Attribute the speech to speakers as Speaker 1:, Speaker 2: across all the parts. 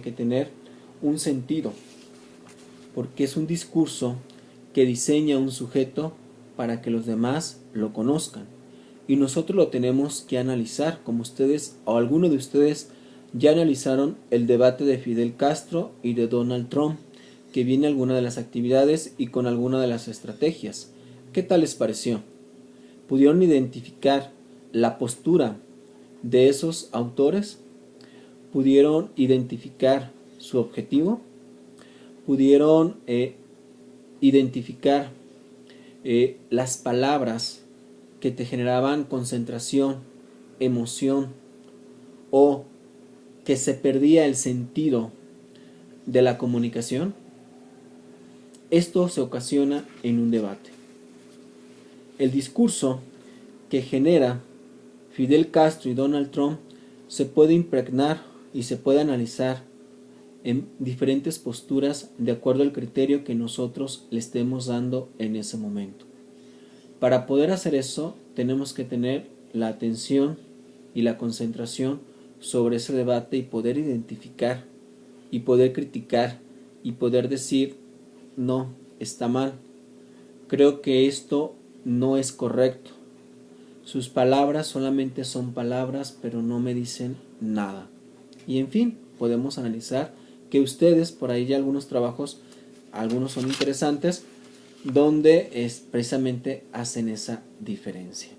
Speaker 1: que tener un sentido, porque es un discurso que diseña un sujeto para que los demás lo conozcan. Y nosotros lo tenemos que analizar, como ustedes o alguno de ustedes ya analizaron el debate de Fidel Castro y de Donald Trump, que viene alguna de las actividades y con alguna de las estrategias. ¿Qué tal les pareció? ¿Pudieron identificar la postura de esos autores? ¿Pudieron identificar su objetivo? ¿Pudieron identificar las palabras que te generaban concentración, emoción, o que se perdía el sentido de la comunicación? Esto se ocasiona en un debate. El discurso que genera Fidel Castro y Donald Trump se puede impregnar y se puede analizar en diferentes posturas de acuerdo al criterio que nosotros le estemos dando en ese momento. Para poder hacer eso, tenemos que tener la atención y la concentración sobre ese debate y poder identificar y poder criticar y poder decir, no, está mal, creo que esto no es correcto. Sus palabras solamente son palabras, pero no me dicen nada. Y en fin, podemos analizar que ustedes, por ahí ya algunos trabajos, algunos son interesantes, donde precisamente hacen esa diferencia.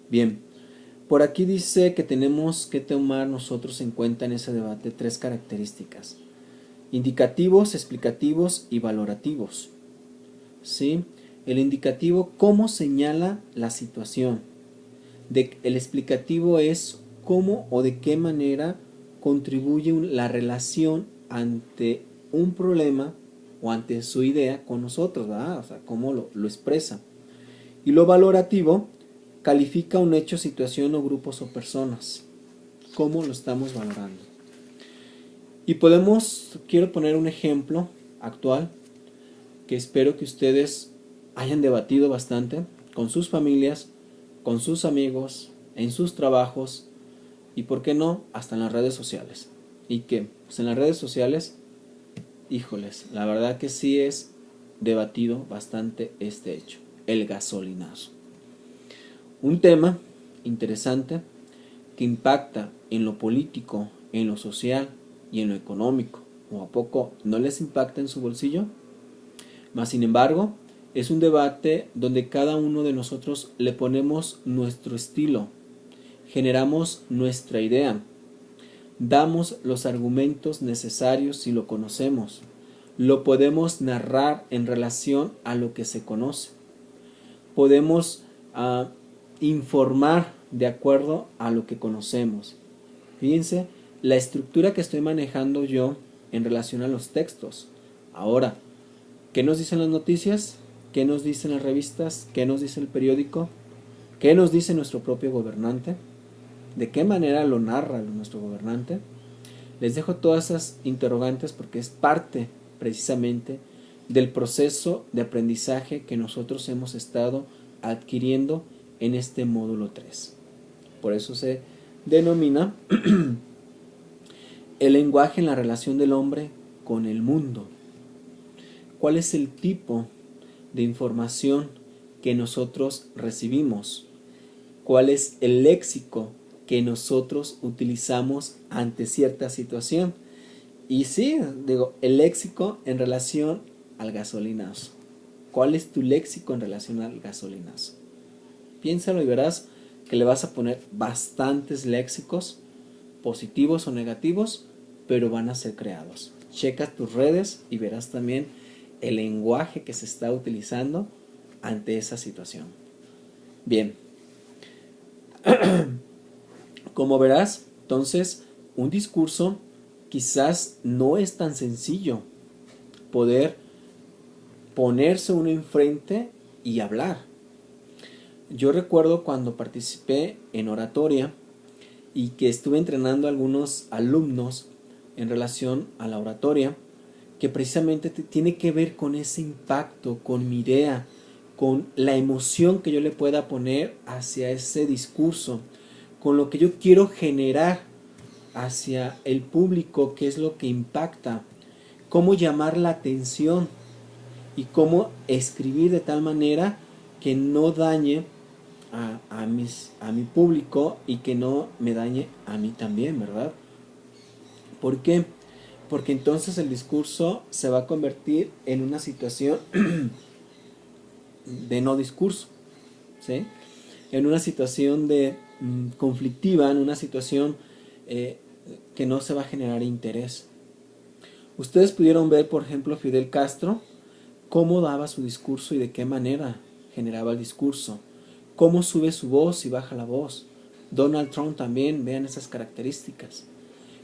Speaker 1: Bien, por aquí dice que tenemos que tomar nosotros en cuenta en ese debate 3 características: indicativos, explicativos y valorativos. ¿Sí? El indicativo, cómo señala la situación. El explicativo es cómo o de qué manera contribuye la relación ante un problema o ante su idea con nosotros, ¿verdad? O sea, cómo lo expresa. Y lo valorativo califica un hecho, situación o grupos o personas. ¿Cómo lo estamos valorando? Y quiero poner un ejemplo actual que espero que ustedes hayan debatido bastante con sus familias, con sus amigos, en sus trabajos y, por qué no, hasta en las redes sociales. Y que pues en las redes sociales, híjoles, la verdad que sí es debatido bastante este hecho, el gasolinazo. Un tema interesante que impacta en lo político, en lo social y en lo económico. ¿O a poco no les impacta en su bolsillo? Mas sin embargo, es un debate donde cada uno de nosotros le ponemos nuestro estilo, generamos nuestra idea, damos los argumentos necesarios si lo conocemos, lo podemos narrar en relación a lo que se conoce, podemos informar de acuerdo a lo que conocemos. Fíjense la estructura que estoy manejando yo en relación a los textos. Ahora, ¿qué nos dicen las noticias? ¿Qué nos dicen las revistas? ¿Qué nos dice el periódico? ¿Qué nos dice nuestro propio gobernante? ¿De qué manera lo narra nuestro gobernante? Les dejo todas esas interrogantes porque es parte precisamente del proceso de aprendizaje que nosotros hemos estado adquiriendo en este módulo 3. Por eso se denomina el lenguaje en la relación del hombre con el mundo. ¿Cuál es el tipo de información que nosotros recibimos? ¿Cuál es el léxico que nosotros utilizamos ante cierta situación? Y sí, el léxico en relación al gasolinazo. ¿Cuál es tu léxico en relación al gasolinazo? Piénsalo y verás que le vas a poner bastantes léxicos, positivos o negativos, pero van a ser creados. Checa tus redes y verás también el lenguaje que se está utilizando ante esa situación. Bien, como verás, entonces, un discurso quizás no es tan sencillo poder ponerse uno enfrente y hablar. Yo recuerdo cuando participé en oratoria y que estuve entrenando a algunos alumnos en relación a la oratoria, que precisamente tiene que ver con ese impacto, con mi idea, con la emoción que yo le pueda poner hacia ese discurso, con lo que yo quiero generar hacia el público, qué es lo que impacta, cómo llamar la atención y cómo escribir de tal manera que no dañe a mi público y que no me dañe a mí también, ¿verdad? ¿Por qué? Porque entonces el discurso se va a convertir en una situación de no discurso, ¿sí? En una situación de conflictiva, en una situación que no se va a generar interés. Ustedes pudieron ver, por ejemplo, Fidel Castro, cómo daba su discurso y de qué manera generaba el discurso, cómo sube su voz y baja la voz. Donald Trump también, vean esas características.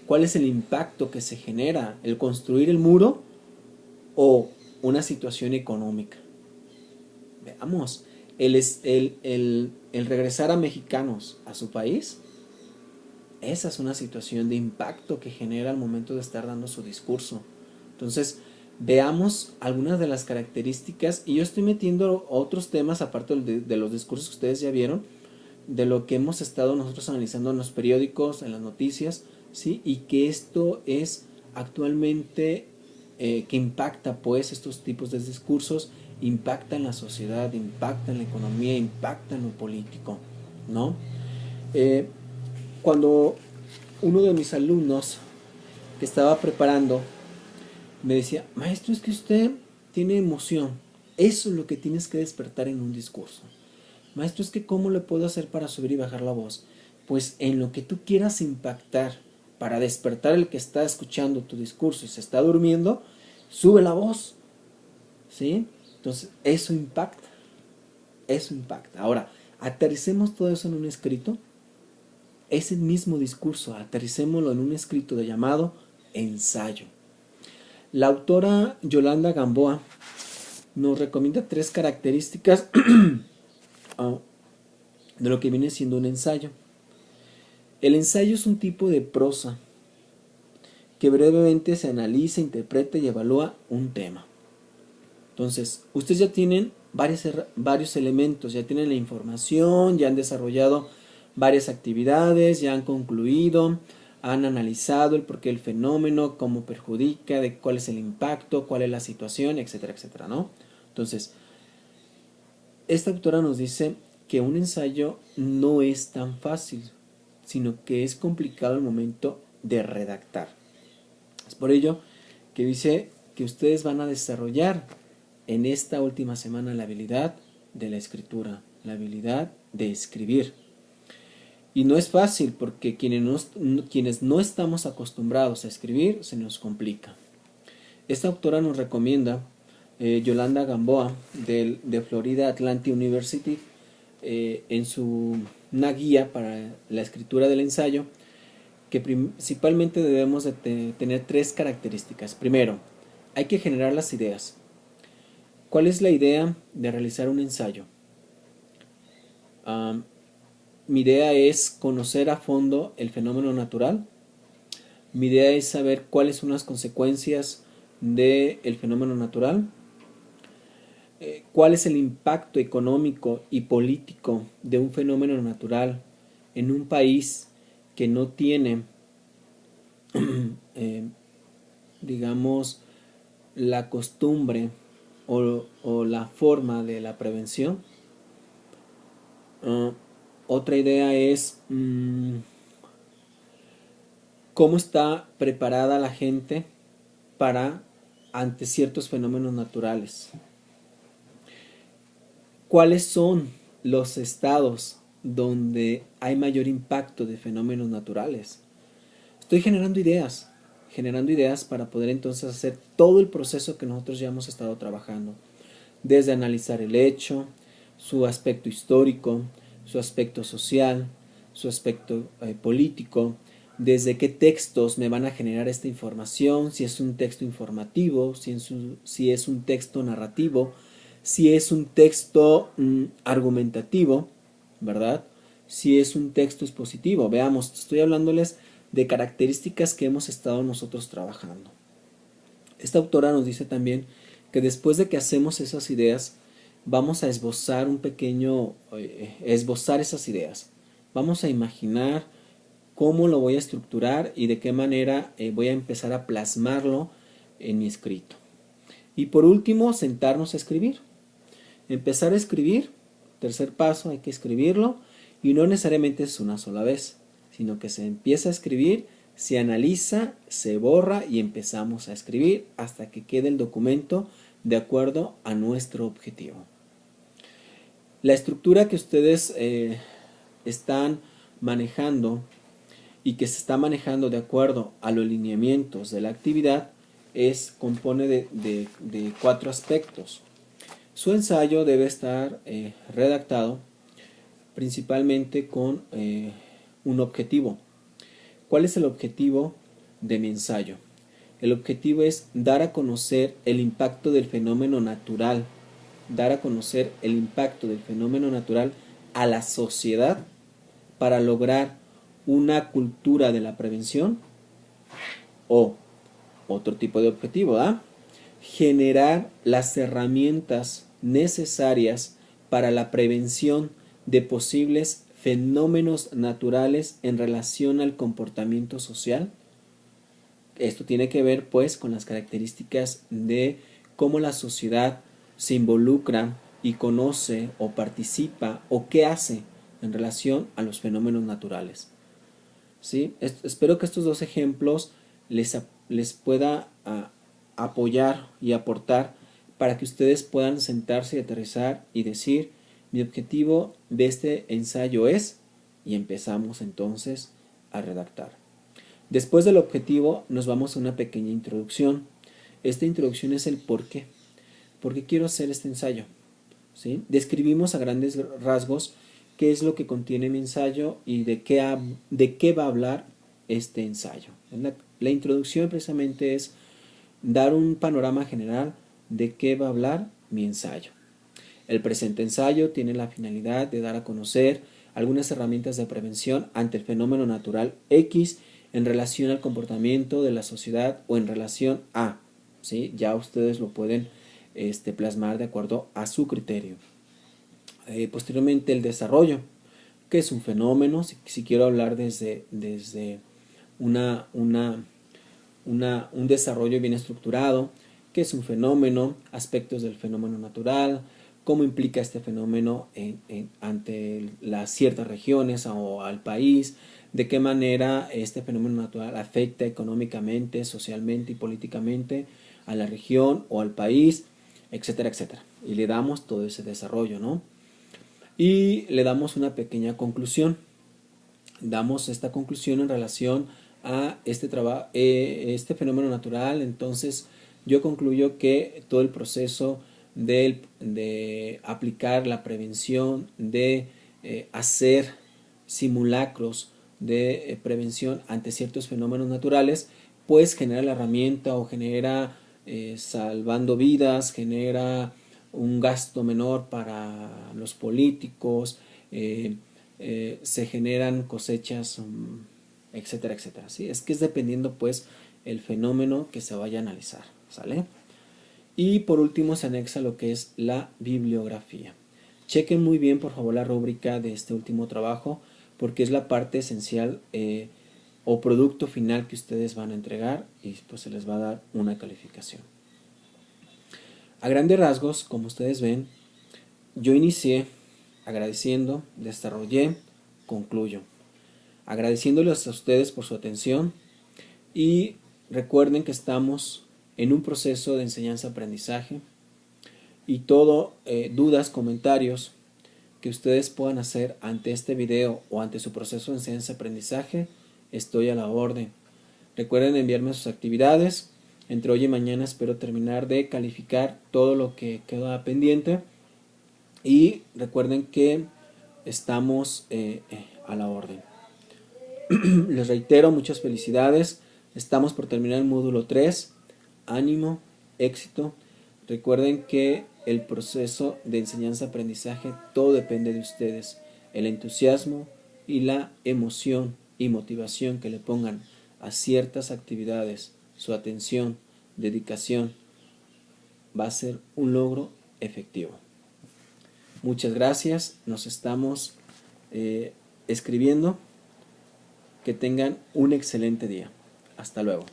Speaker 1: ¿Cuál es el impacto que se genera? ¿El construir el muro o una situación económica? Veamos, el regresar a mexicanos a su país, esa es una situación de impacto que genera al momento de estar dando su discurso. Entonces, veamos algunas de las características, y yo estoy metiendo otros temas aparte de los discursos que ustedes ya vieron, de lo que hemos estado nosotros analizando en los periódicos, en las noticias, ¿sí? Y que esto es actualmente que impacta pues estos tipos de discursos, impacta en la sociedad, impacta en la economía, impacta en lo político, ¿no? Cuando uno de mis alumnos que estaba preparando me decía, maestro, es que usted tiene emoción, eso es lo que tienes que despertar en un discurso. Maestro, es que ¿cómo le puedo hacer para subir y bajar la voz? Pues en lo que tú quieras impactar para despertar el que está escuchando tu discurso y se está durmiendo, sube la voz, ¿sí? Entonces eso impacta, eso impacta. Ahora, aterricemos todo eso en un escrito, ese mismo discurso, aterricémoslo en un escrito de llamado ensayo. La autora Yolanda Gamboa nos recomienda 3 características de lo que viene siendo un ensayo. El ensayo es un tipo de prosa que brevemente se analiza, interpreta y evalúa un tema. Entonces, ustedes ya tienen varios elementos, ya tienen la información, ya han desarrollado varias actividades, ya han concluido, han analizado el porqué del fenómeno, cómo perjudica, de cuál es el impacto, cuál es la situación, etcétera, etcétera, ¿no? Entonces, esta autora nos dice que un ensayo no es tan fácil, sino que es complicado al momento de redactar. Es por ello que dice que ustedes van a desarrollar en esta última semana la habilidad de la escritura, la habilidad de escribir. Y no es fácil porque quienes no estamos acostumbrados a escribir se nos complica. Esta autora nos recomienda, Yolanda Gamboa, de Florida Atlantic University, en una guía para la escritura del ensayo, que principalmente debemos de tener 3 características. Primero, hay que generar las ideas. ¿Cuál es la idea de realizar un ensayo? Mi idea es conocer a fondo el fenómeno natural. Mi idea es saber cuáles son las consecuencias del fenómeno natural. ¿Cuál es el impacto económico y político de un fenómeno natural en un país que no tiene, digamos, la costumbre o la forma de la prevención? Otra idea es cómo está preparada la gente para ante ciertos fenómenos naturales. ¿Cuáles son los estados donde hay mayor impacto de fenómenos naturales? Estoy generando ideas para poder entonces hacer todo el proceso que nosotros ya hemos estado trabajando, desde analizar el hecho, su aspecto histórico, su aspecto social, su aspecto político, desde qué textos me van a generar esta información, si es un texto informativo, si es un texto narrativo, si es un texto argumentativo, ¿verdad? Si es un texto expositivo. Veamos, estoy hablándoles de características que hemos estado nosotros trabajando. Esta autora nos dice también que después de que hacemos esas ideas, vamos a esbozar esas ideas. Vamos a imaginar cómo lo voy a estructurar y de qué manera voy a empezar a plasmarlo en mi escrito. Y por último, sentarnos a escribir. Empezar a escribir, tercer paso, hay que escribirlo, y no necesariamente es una sola vez, sino que se empieza a escribir, se analiza, se borra y empezamos a escribir hasta que quede el documento de acuerdo a nuestro objetivo. La estructura que ustedes están manejando y que se está manejando de acuerdo a los lineamientos de la actividad compone de 4 aspectos. Su ensayo debe estar redactado principalmente con un objetivo. ¿Cuál es el objetivo de mi ensayo? El objetivo es dar a conocer el impacto del fenómeno natural, dar a conocer el impacto del fenómeno natural a la sociedad para lograr una cultura de la prevención, o otro tipo de objetivo, generar las herramientas necesarias para la prevención de posibles fenómenos naturales en relación al comportamiento social. Esto tiene que ver pues con las características de cómo la sociedad se involucra y conoce o participa o qué hace en relación a los fenómenos naturales. ¿Sí? Espero que estos 2 ejemplos les pueda apoyar y aportar para que ustedes puedan sentarse y aterrizar y decir: mi objetivo de este ensayo es, y empezamos entonces a redactar. Después del objetivo nos vamos a una pequeña introducción. Esta introducción es el por qué. ¿Por qué quiero hacer este ensayo? ¿Sí? Describimos a grandes rasgos qué es lo que contiene mi ensayo y de qué va a hablar este ensayo. La introducción precisamente es dar un panorama general de qué va a hablar mi ensayo. El presente ensayo tiene la finalidad de dar a conocer algunas herramientas de prevención ante el fenómeno natural X en relación al comportamiento de la sociedad o en relación a, ¿sí? Ya ustedes lo pueden plasmar de acuerdo a su criterio. Posteriormente el desarrollo, que es un fenómeno, si quiero hablar desde un desarrollo bien estructurado, que es un fenómeno, aspectos del fenómeno natural, cómo implica este fenómeno ante las ciertas regiones o al país, de qué manera este fenómeno natural afecta económicamente, socialmente y políticamente a la región o al país, etcétera, etcétera. Y le damos todo ese desarrollo, ¿no? Y le damos una pequeña conclusión. Damos esta conclusión en relación a este fenómeno natural. Entonces yo concluyo que todo el proceso de aplicar la prevención, de hacer simulacros de prevención ante ciertos fenómenos naturales, pues genera la herramienta o genera salvando vidas, genera un gasto menor para los políticos, se generan cosechas, etcétera, etcétera. ¿Sí? Es que es dependiendo pues el fenómeno que se vaya a analizar, ¿sale? Y por último se anexa lo que es la bibliografía. Chequen muy bien por favor la rúbrica de este último trabajo, porque es la parte esencial o producto final que ustedes van a entregar y pues se les va a dar una calificación. A grandes rasgos, como ustedes ven, yo inicié agradeciendo, desarrollé, concluyo. Agradeciéndoles a ustedes por su atención y recuerden que estamos en un proceso de enseñanza-aprendizaje y todo, dudas, comentarios que ustedes puedan hacer ante este video o ante su proceso de enseñanza-aprendizaje, estoy a la orden. Recuerden enviarme sus actividades. Entre hoy y mañana espero terminar de calificar todo lo que queda pendiente. Y recuerden que estamos a la orden. Les reitero, muchas felicidades. Estamos por terminar el módulo 3. Ánimo, éxito. Recuerden que el proceso de enseñanza-aprendizaje, todo depende de ustedes. El entusiasmo y la emoción y motivación que le pongan a ciertas actividades, su atención, dedicación, va a ser un logro efectivo. Muchas gracias, nos estamos escribiendo Que tengan un excelente día. Hasta luego.